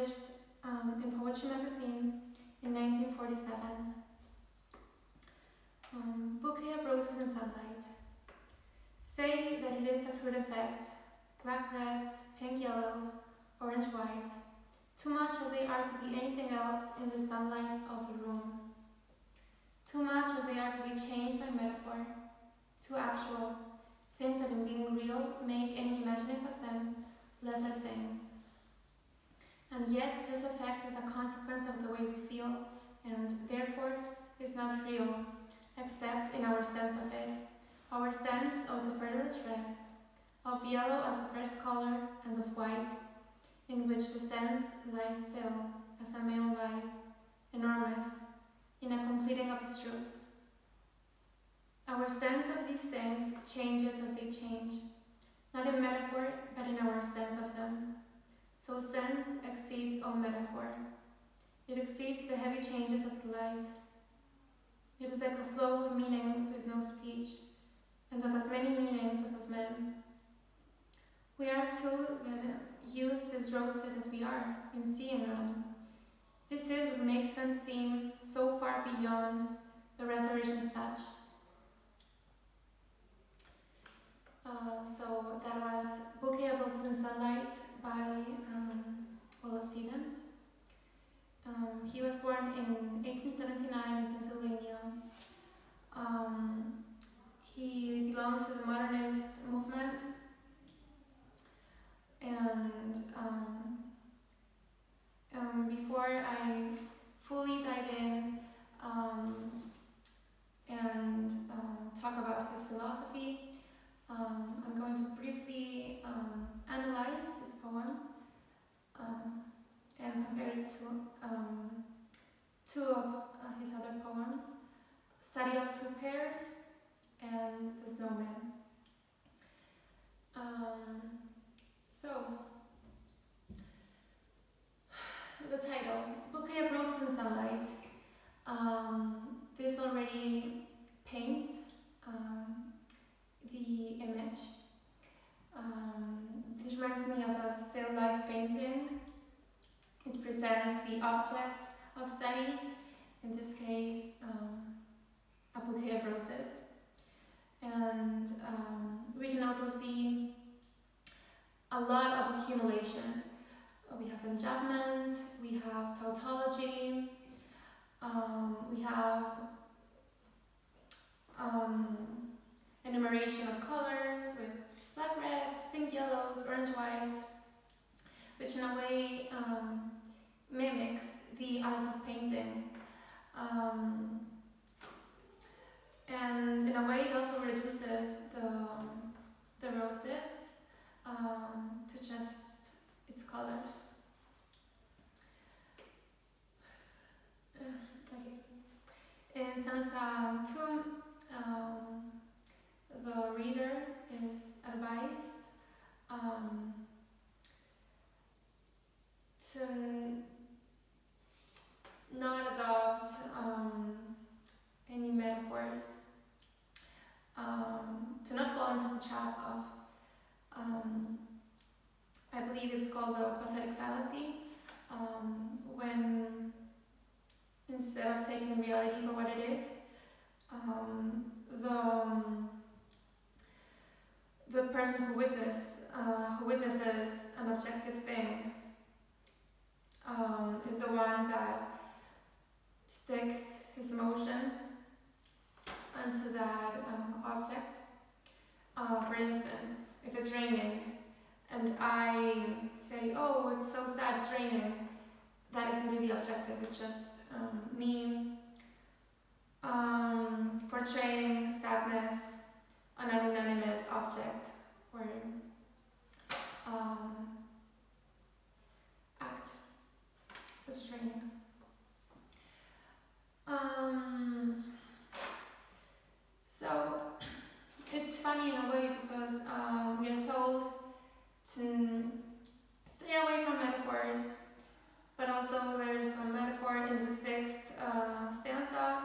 published in Poetry Magazine in 1947. Bouquet of Roses in Sunlight. Say that it is a crude effect, black reds, pink yellows, orange whites, too much as they are to be anything else in the sunlight of the room. Too much as they are to be changed by metaphor, too actual, things that in being real make any imaginings of them lesser things. And yet this effect is a consequence of the way we feel, and therefore is not real, except in our sense of it, our sense of the fertilest red, of yellow as the first color, and of white, in which the sense lies still, as a male lies, enormous, in a completing of its truth. Our sense of these things changes as they change, not in metaphor, but in our sense of them. So sense exceeds all metaphor. It exceeds the heavy changes of the light. It is like a flow of meanings with no speech, and of as many meanings as of men. We are too that use these roses as we are in seeing them. This is what makes them seem so far beyond the rhetorician such. So that was Bouquet of Roses in Sunlight by Wallace. He was born in 1879 in Pennsylvania. He belongs to the modernist movement, and before I fully dive in and talk about his philosophy, I'm going to briefly analyze his poem and compare it to two of his other poems, Study of Two Pairs and The Snowman. So, the title, Bouquet of Roses in Sunlight. This already paints the image. This reminds me of a still life painting. It presents the object of study, in this case, a bouquet of roses. And we can also see a lot of accumulation. We have enjambment, we have tautology, we have enumeration of colors with black reds, pink yellows, orange whites, which in a way mimics the art of painting. And in a way it also reduces the roses to just its colors. In stanza 2, the reader is advised to not adopt any metaphors, to not fall into the trap of, I believe it's called the pathetic fallacy, when instead of taking reality for what it is, the person who witnesses an objective thing is the one that sticks his emotions onto that object. For instance, if it's raining and I say, oh, it's so sad it's raining, that isn't really objective, it's just me portraying sadness on an inanimate object or act, which is raining. So it's funny in a way because we are told to stay away from metaphors, but also there's a metaphor in the 6th stanza.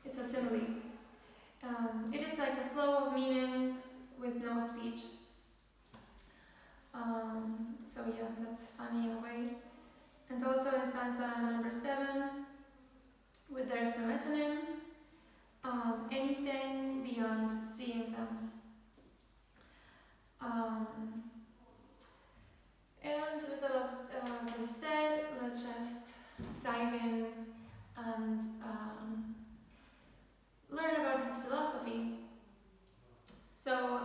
It's a simile. It is like a flow of meanings with no speech. yeah, that's funny in a way. And also in stanza number 7, with there's the metonym, anything beyond seeing them. And with all of this said, let's just dive in and learn about his philosophy. So,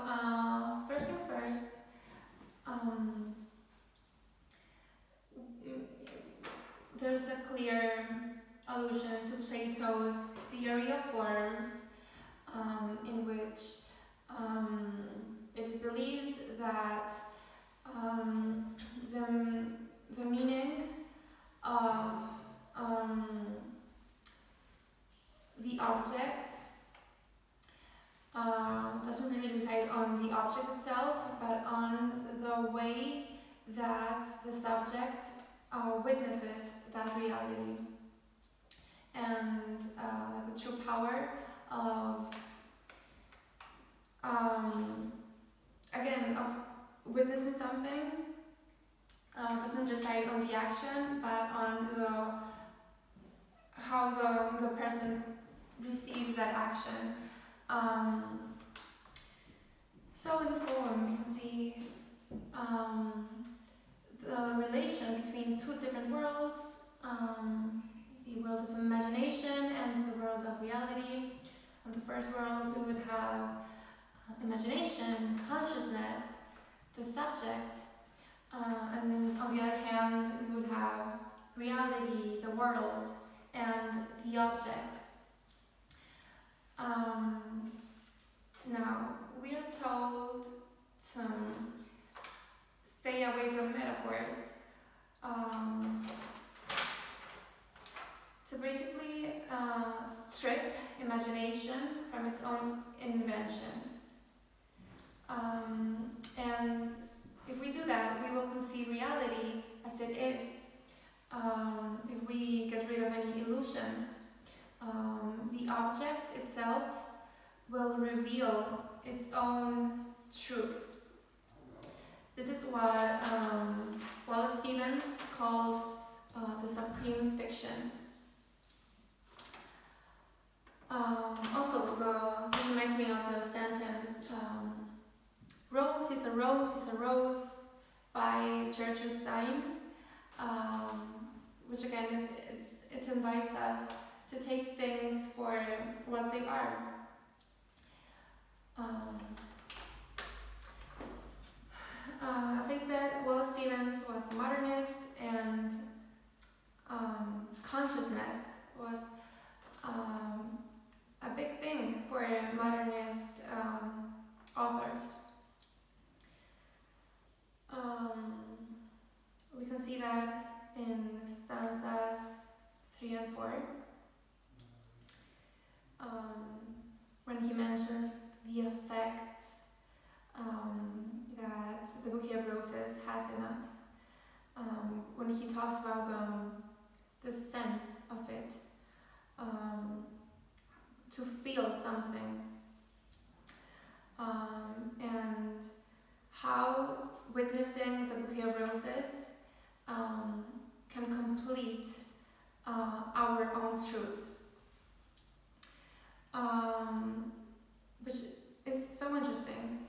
first things first, there's a clear allusion to Plato's theory of forms, in which it is believed that the meaning of the object doesn't really reside on the object itself, but on the way that the subject witnesses that reality, and the true power of again, of witnessing something doesn't reside on the action, but on how the person receives that action. So in this poem, we can see the relation between two different worlds, the world of imagination and the world of reality. In the first world, we would have imagination, consciousness, the subject, and then on the other hand, we would have reality, the world, and the object. Now, we are told to stay away from metaphors, to basically strip imagination from its own inventions. And if we do that, we will conceive reality as it is. If we get rid of any illusions, the object itself will reveal its own truth. This is what Wallace called the supreme fiction. Also, this reminds me of the sentence, "Rose is a rose is a rose" by Gertrude Stein, which again, it invites us to take things for what they are. As I said, Wallace Stevens was a modernist, and consciousness was a big thing for modernist authors. We can see that in stanzas 3 and 4, when he mentions the effect that the Bouquet of Roses has in us, when he talks about the sense of it, to feel something, and how witnessing the Bouquet of Roses can complete our own truth, which is so interesting,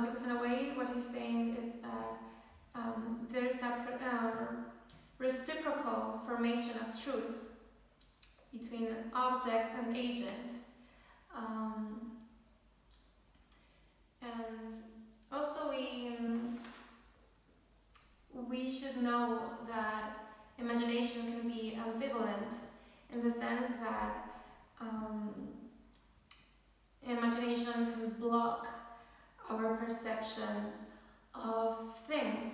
because in a way what he's saying is that there is a reciprocal formation of truth between an object and agent, and also we should know that imagination can be ambivalent, in the sense that imagination can block our perception of things,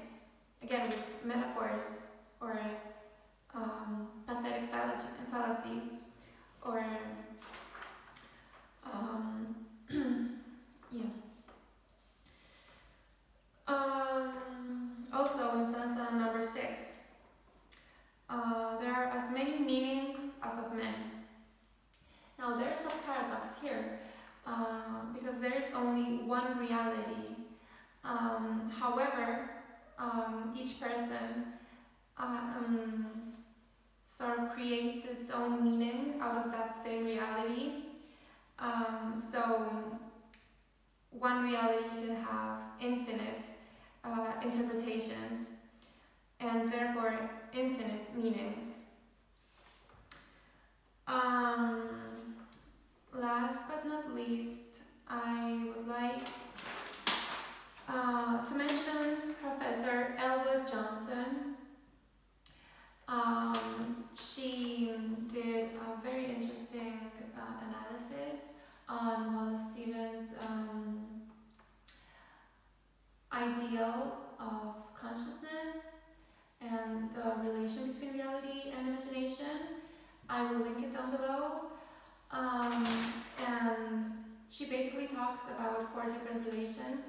again with metaphors or pathetic fallacies, or yeah. Also in stanza number 6, there are as many meanings as of men. Now there is a paradox here, because there is only one reality. However, each person sort of creates its own meaning out of that same reality. So one reality can have infinite interpretations and therefore infinite meanings. Last but not least, I would like to mention Professor Elwood Johnson. She did a very interesting analysis on Wallace Stevens' ideal of consciousness and the relation between reality and imagination. I will link it down below. And she basically talks about 4 different relations.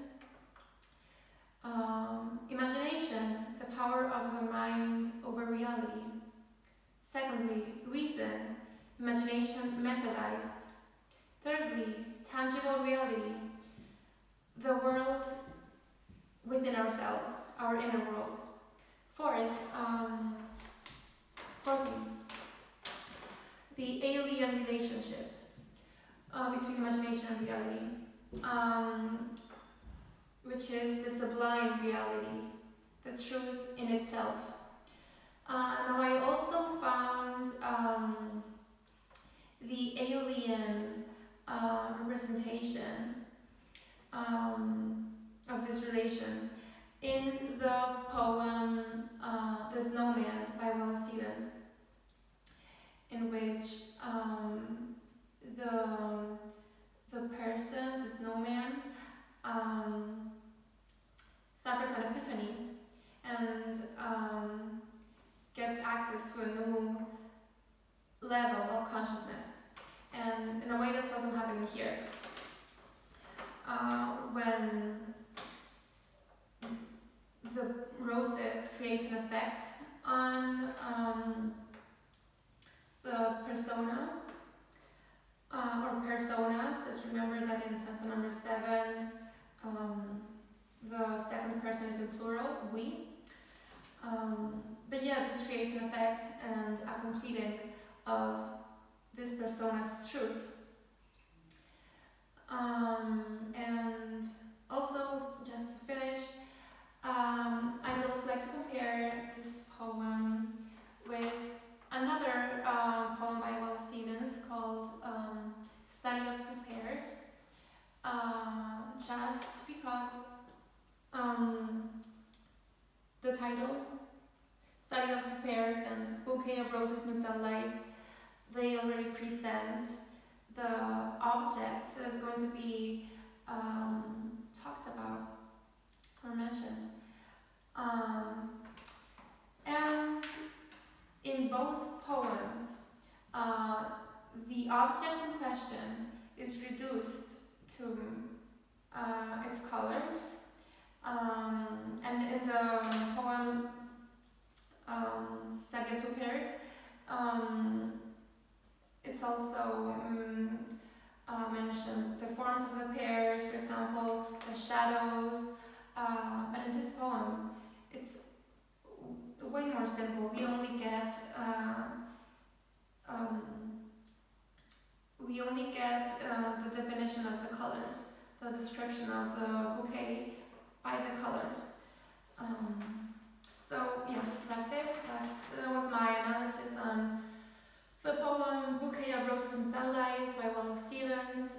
Imagination, the power of the mind over reality. Secondly, reason, imagination methodized. Thirdly, tangible reality, the world within ourselves, our inner world. Fourthly, the alien relationship between imagination and reality, which is the sublime reality, the truth in itself. Now I also found the alien representation of this relation in the poem The Snowman by Wallace Stevens, in which the person, the snowman, suffers an epiphany and gets access to a new level of consciousness. And in a way that's also happening here. When the roses create an effect on the persona, or personas. Let's remember that in stanza number 7, the second person is in plural, we. But yeah, this creates an effect and a completing of this persona's truth. And also, just to finish, I would also like to compare this poem with another poem by Wallace Stevens called Study of Two Pairs, just because the title, Study of Two Pairs and Bouquet of Roses in Sunlight, they already present the object that's going to be talked about or mentioned. And in both poems, the object in question is reduced to its colors. And in the poem Study of Two Pairs, it's also mentioned the forms of the pairs, for example, the shadows. But in this poem, it's way more simple. We only get the definition of the colors, the description of the bouquet by the colors. So yeah, that's it. That was my analysis on the poem Bouquet of Roses in Sunlight by Wallace Stevens.